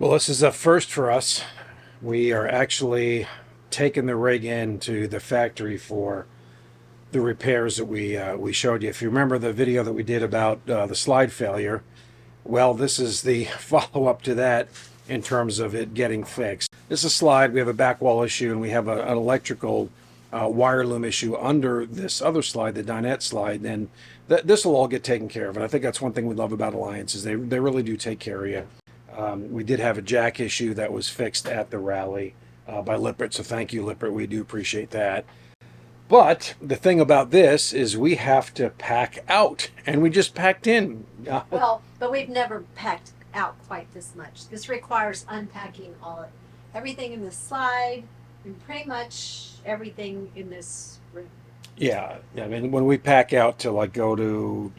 Well, this is a first for us. We are actually taking the rig into the factory for the repairs that we showed you. If you remember the video that we did about the slide failure, well, this is the follow-up to that in terms of it getting fixed. This is a slide. We have a back wall issue, and we have an electrical wire loom issue under this other slide, the dinette slide, and this will all get taken care of. And I think that's one thing we love about Alliance is they really do take care of you. We did have a jack issue that was fixed at the rally by Lippert, so thank you, Lippert. We do appreciate that. But the thing about this is we have to pack out, and we just packed in. Well, but we've never packed out quite this much. This requires unpacking everything in this slide and pretty much everything in this room. Yeah, I mean, when we pack out to like go to,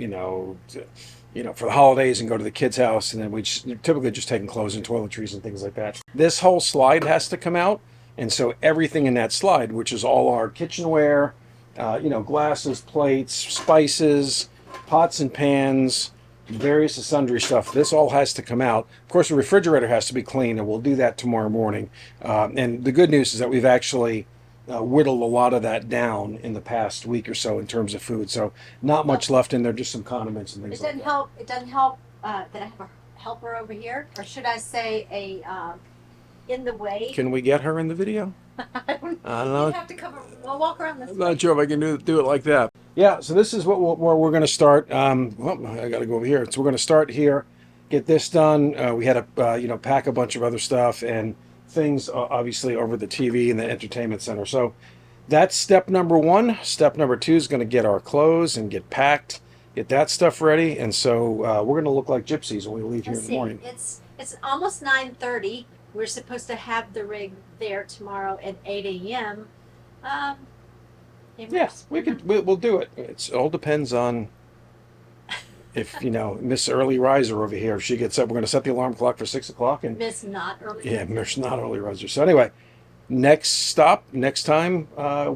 for the holidays and go to the kids' house, and then we typically just taking clothes and toiletries and things like that. This whole slide has to come out, and so everything in that slide, which is all our kitchenware, glasses, plates, spices, pots and pans, various and sundry stuff, this all has to come out. Of course, the refrigerator has to be cleaned, and we'll do that tomorrow morning. And the good news is that we've actually whittled a lot of that down in the past week or so in terms of food. So not much left in there, just some condiments and things like that. It doesn't help that I have a helper over here, or should I say in the way. Can we get her in the video? I don't know. You have to cover. We'll walk around this. I'm not sure if I can do it like that. Yeah, so this is where we're going to start. Well, I got to go over here. So we're going to start here, get this done. We had to, pack a bunch of other stuff and things, obviously, over the TV and the entertainment center. So that's step number one. Step number two is going to get our clothes and get packed, get that stuff ready. And so we're going to look like gypsies when we leave here in the morning. It's almost 9:30. We're supposed to have the rig there tomorrow at 8 a.m. Yes, we'll do it. It all depends on if, Miss Early Riser over here, if she gets up, we're going to set the alarm clock for 6 o'clock. And Miss Not Early Yeah, Miss Not Early Riser. So anyway, next time,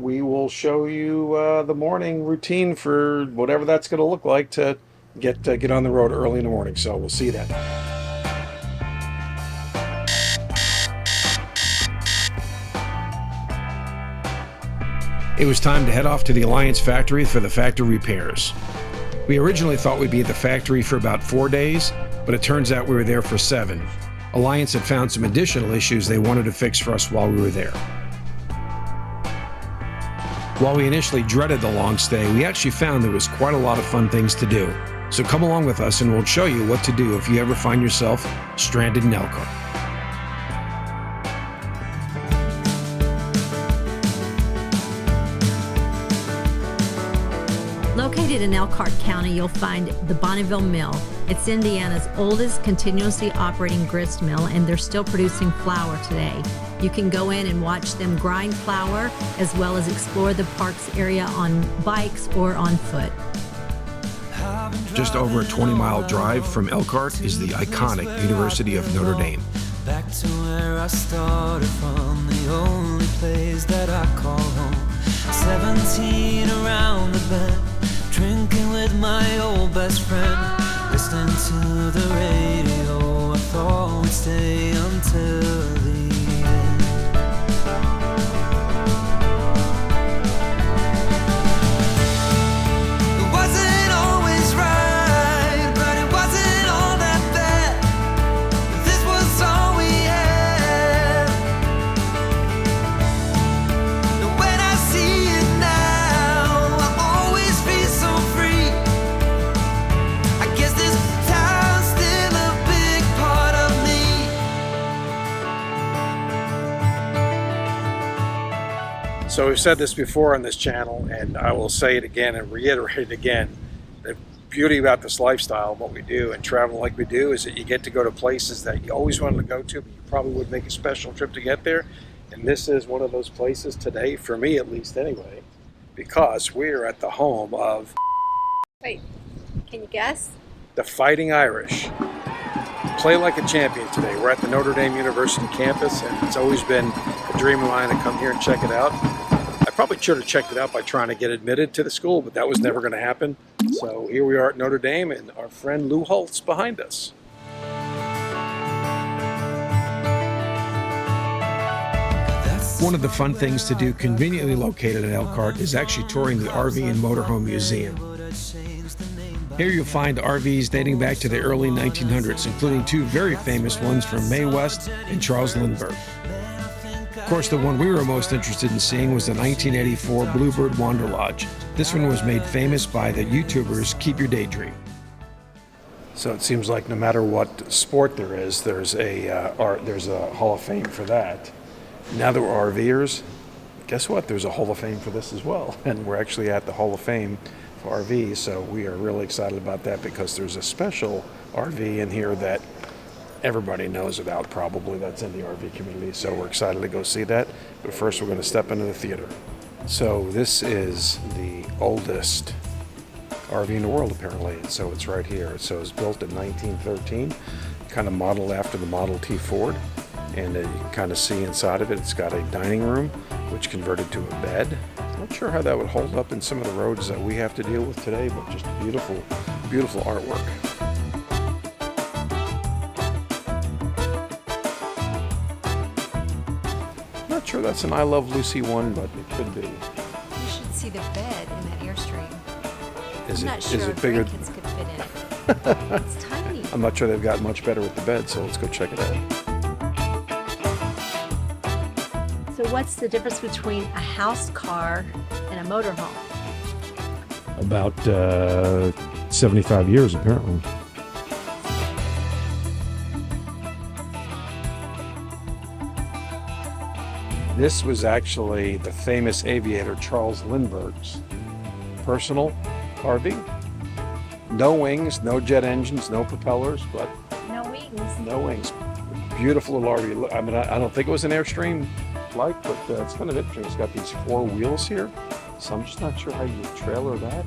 we will show you the morning routine for whatever that's going to look like to get on the road early in the morning. So we'll see you then. It was time to head off to the Alliance factory for the factory repairs. We originally thought we'd be at the factory for about 4 days, but it turns out we were there for 7. Alliance had found some additional issues they wanted to fix for us while we were there. While we initially dreaded the long stay, we actually found there was quite a lot of fun things to do. So come along with us and we'll show you what to do if you ever find yourself stranded in Elkhart. Located in Elkhart County, you'll find the Bonneyville Mill. It's Indiana's oldest continuously operating grist mill, and they're still producing flour today. You can go in and watch them grind flour, as well as explore the parks area on bikes or on foot. Just over a 20-mile drive from Elkhart is the iconic University of Notre Dame. Back to where I started from, the only place that I call home. 17 around the bend, drinking with my old best friend, listening to the radio. I thought we'd stay until the end. It wasn't always right, but it wasn't all that bad. This was all we had. And when I see it now, I always feel so free. I guess this town's still a big part of me. So we've said this before on this channel, and I will say it again and reiterate it again. The beauty about this lifestyle and what we do and travel like we do is that you get to go to places that you always wanted to go to, but you probably would make a special trip to get there. And this is one of those places today, for me at least anyway, because we're at the home of... Wait, can you guess? The Fighting Irish. Play like a champion today. We're at the Notre Dame University campus, and it's always been a dream of mine to come here and check it out. I probably should have checked it out by trying to get admitted to the school, but that was never going to happen. So here we are at Notre Dame, and our friend Lou Holt's behind us. One of the fun things to do conveniently located in Elkhart is actually touring the RV and Motorhome Museum. Here you'll find RVs dating back to the early 1900s, including two very famous ones from Mae West and Charles Lindbergh. Of course, the one we were most interested in seeing was the 1984 Bluebird Wander Lodge. This one was made famous by the YouTubers Keep Your Daydream. So it seems like no matter what sport there is, there's a Hall of Fame for that. Now that we're RVers, guess what? There's a Hall of Fame for this as well. And we're actually at the Hall of Fame for RVs, so we are really excited about that because there's a special RV in here that everybody knows about probably that's in the RV community. So we're excited to go see that. But first we're going to step into the theater. So this is the oldest RV in the world apparently. So it's right here. So it was built in 1913, kind of modeled after the Model T Ford. And you can kind of see inside of it, it's got a dining room, which converted to a bed. Not sure how that would hold up in some of the roads that we have to deal with today, but just beautiful, beautiful artwork. Not sure that's an I Love Lucy one, but it could be. You should see the bed in that Airstream. Is I'm it, not sure is it bigger? kids could fit in. It's tiny. I'm not sure they've got much better with the bed, so let's go check it out. So what's the difference between a house car and a motorhome? About 75 years, apparently. This was actually the famous aviator Charles Lindbergh's personal RV. No wings, no jet engines, no propellers, but No wings. no wings. Beautiful little RV. I mean, I don't think it was an Airstream like, but it's kind of interesting. It's got these four wheels here, so I'm just not sure how you trailer that.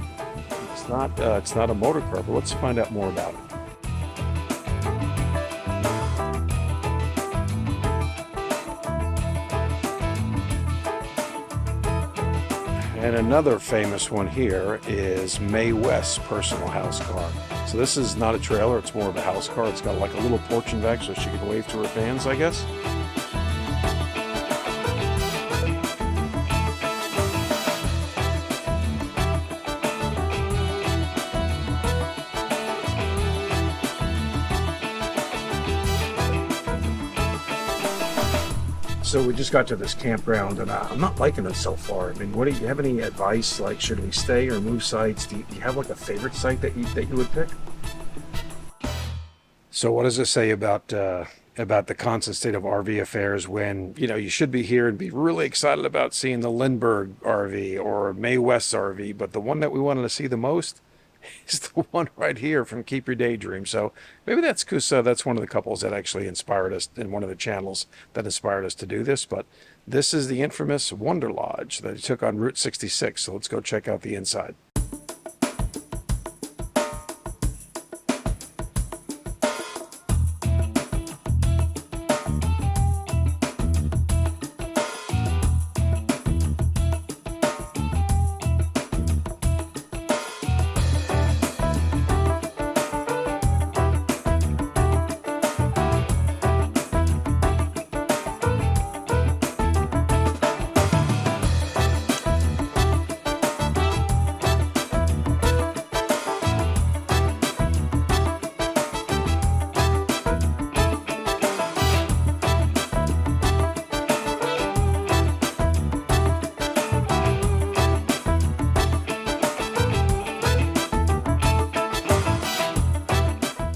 It's not a motor car, but let's find out more about it. And another famous one here is Mae West's personal house car. So this is not a trailer, it's more of a house car. It's got like a little porch in back so she can wave to her fans, I guess. So we just got to this campground, and I'm not liking it so far. I mean, do you have any advice? Like, should we stay or move sites? Do you have like a favorite site that you would pick? So what does it say about the constant state of RV affairs when you should be here and be really excited about seeing the Lindbergh RV or Mae West's RV, but the one that we wanted to see the most is the one right here from Keep Your Daydream. So maybe that's because that's one of the couples that actually inspired us in one of the channels that inspired us to do this. But this is the infamous Wonder Lodge that he took on Route 66. So let's go check out the inside.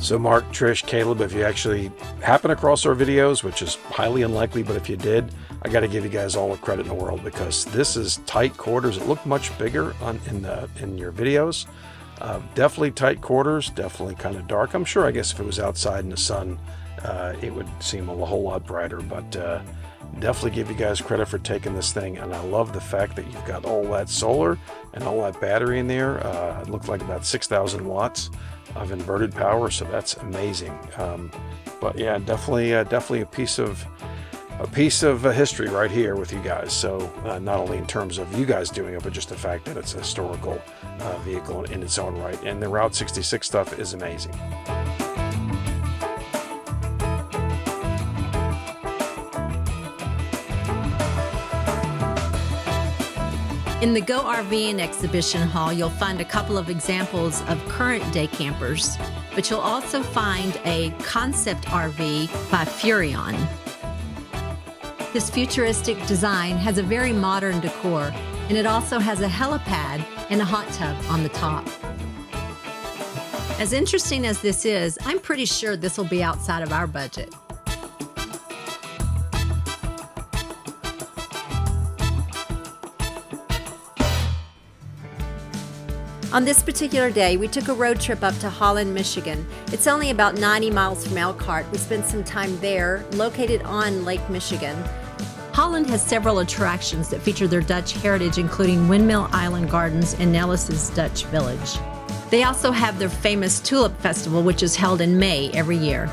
So Mark, Trish, Caleb, if you actually happen across our videos, which is highly unlikely, but if you did, I got to give you guys all the credit in the world because this is tight quarters. It looked much bigger in your videos. Definitely tight quarters, definitely kind of dark. I'm sure, I guess if it was outside in the sun, it would seem a whole lot brighter, but definitely give you guys credit for taking this thing. And I love the fact that you've got all that solar and all that battery in there. It looked like about 6,000 watts of inverted power, so that's amazing. But yeah, definitely a piece of history right here with you guys. So not only in terms of you guys doing it, but just the fact that it's a historical vehicle in its own right. And the Route 66 stuff is amazing. In the Go RVing exhibition hall, you'll find a couple of examples of current day campers, but you'll also find a concept RV by Furrion. This futuristic design has a very modern decor, and it also has a helipad and a hot tub on the top. As interesting as this is, I'm pretty sure this will be outside of our budget. On this particular day, we took a road trip up to Holland, Michigan. It's only about 90 miles from Elkhart. We spent some time there, located on Lake Michigan. Holland has several attractions that feature their Dutch heritage, including Windmill Island Gardens and Nellis's Dutch Village. They also have their famous Tulip Festival, which is held in May every year.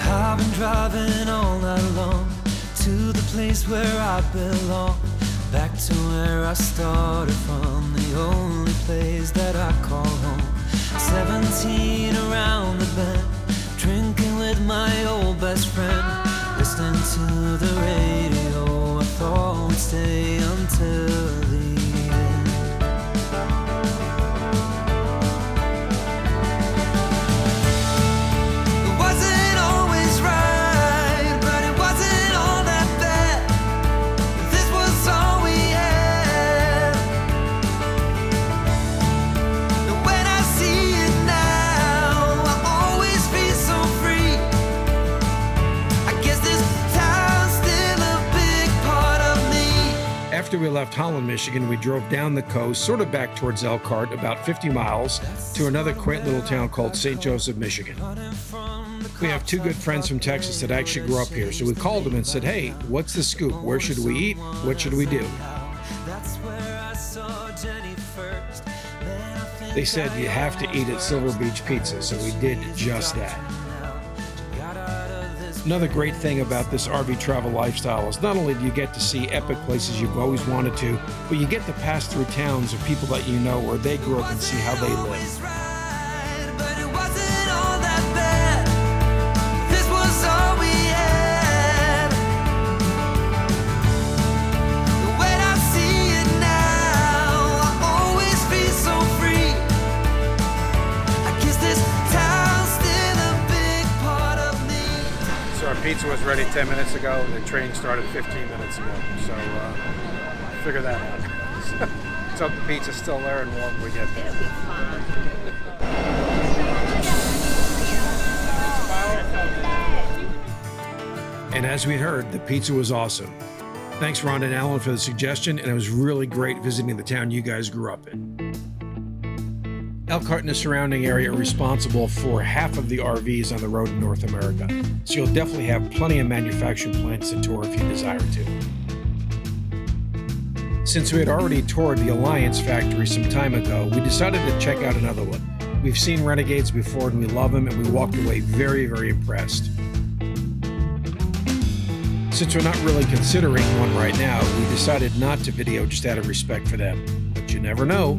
I've been driving all night long to the place where I belong. Back to where I started from, the only place that I call home. 17 around the bend, drinking with my old best friend. Listening to the radio, I thought we'd stay until the end. It wasn't always right, but it wasn't all that bad. This was all we had. And when I see it now, I always feel so free. I guess this town's still a big part of me. After we left Holland, Michigan, we drove down the coast, sort of back towards Elkhart, about 50 miles, to another quaint little town called St. Joseph, Michigan. We have two good friends from Texas that actually grew up here, so we called them and said, hey, what's the scoop? Where should we eat? What should we do? That's where I saw Jenny first. Then I think They said you have to eat at Silver Beach Pizza, so we did just that. got out of this. Another great thing about this RV travel lifestyle is not only do you get to see epic places you've always wanted to, but you get to pass through towns of people that you know where they grew up and see how they live. Always right, but it wasn't all that bad. This was all we had. When I see it now, I always feel so free. I guess this town's still a big part of me. So our pizza was ready 10 minutes ago, and the train started 15 minutes ago. So figure that out. So the pizza's still there and warm when we get there. And as we heard, the pizza was awesome. Thanks, Rhonda and Alan, for the suggestion, and it was really great visiting the town you guys grew up in. Elkhart and the surrounding area are responsible for half of the RVs on the road in North America, so you'll definitely have plenty of manufacturing plants to tour if you desire to. Since we had already toured the Alliance factory some time ago, we decided to check out another one. We've seen Renegades before and we love them, and we walked away very, very impressed. Since we're not really considering one right now, we decided not to video just out of respect for them. But you never know.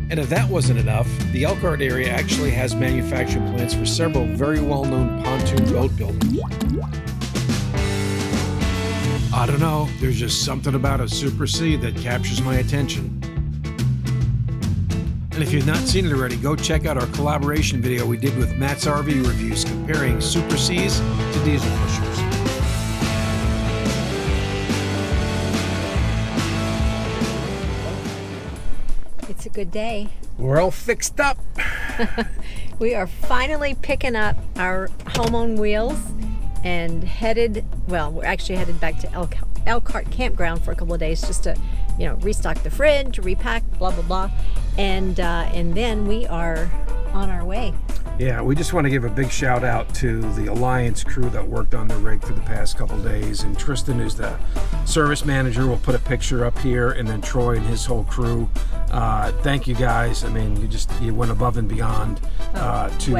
And if that wasn't enough, the Elkhart area actually has manufacturing plants for several very well-known pontoon boat builders. I don't know, there's just something about a Super C that captures my attention. And if you've not seen it already, go check out our collaboration video we did with Matt's RV Reviews comparing Super Cs to diesel pushers. It's a good day. We're all fixed up. We are finally picking up our home on wheels and we're actually headed back to Elkhart campground for a couple of days just to, restock the fridge, repack, blah, blah, blah. And then we are on our way. Yeah, we just want to give a big shout out to the Alliance crew that worked on the rig for the past couple days. And Tristan, who's the service manager, will put a picture up here, and then Troy and his whole crew. Thank you guys. I mean, you went above and beyond to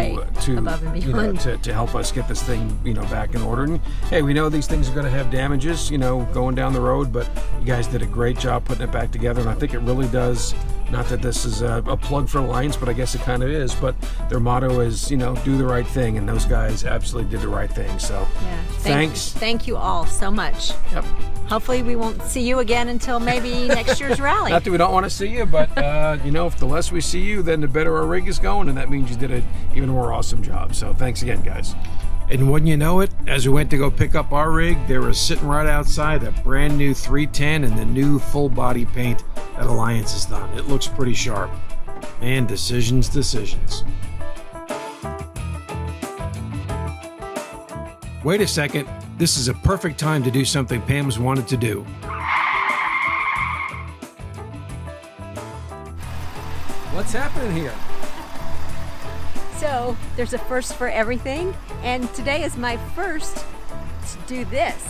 above and beyond. To help us get this thing back in order. And hey, we know these things are going to have damages going down the road, but you guys did a great job putting it back together, and I think it really does Not that this is a plug for Alliance, but I guess it kind of is. But their motto is, you know, do the right thing, and those guys absolutely did the right thing. So, Yeah. thanks. Thank you all so much. Yep. Hopefully we won't see you again until maybe next year's rally. Not that we don't want to see you, but you know, if the less we see you, then the better our rig is going, and that means you did an even more awesome job. So, thanks again, guys. And wouldn't you know it, as we went to go pick up our rig, they were sitting right outside a brand new 310 and the new full body paint that Alliance has done. It looks pretty sharp. And decisions. Wait a second. This is a perfect time to do something Pam's wanted to do. What's happening here? So there's a first for everything, and today is my first to do this.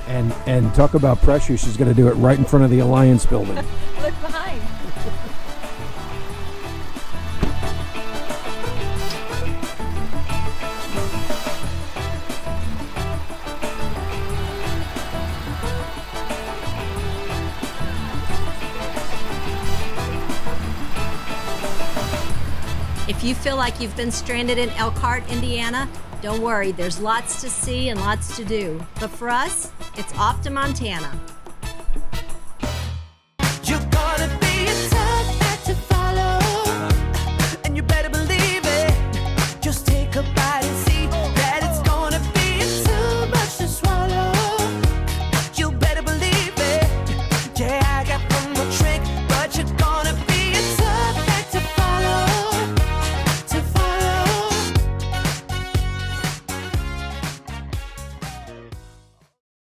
And talk about pressure. She's going to do it right in front of the Alliance building. Look behind. If you feel like you've been stranded in Elkhart, Indiana, don't worry, there's lots to see and lots to do. But for us, it's off to Montana.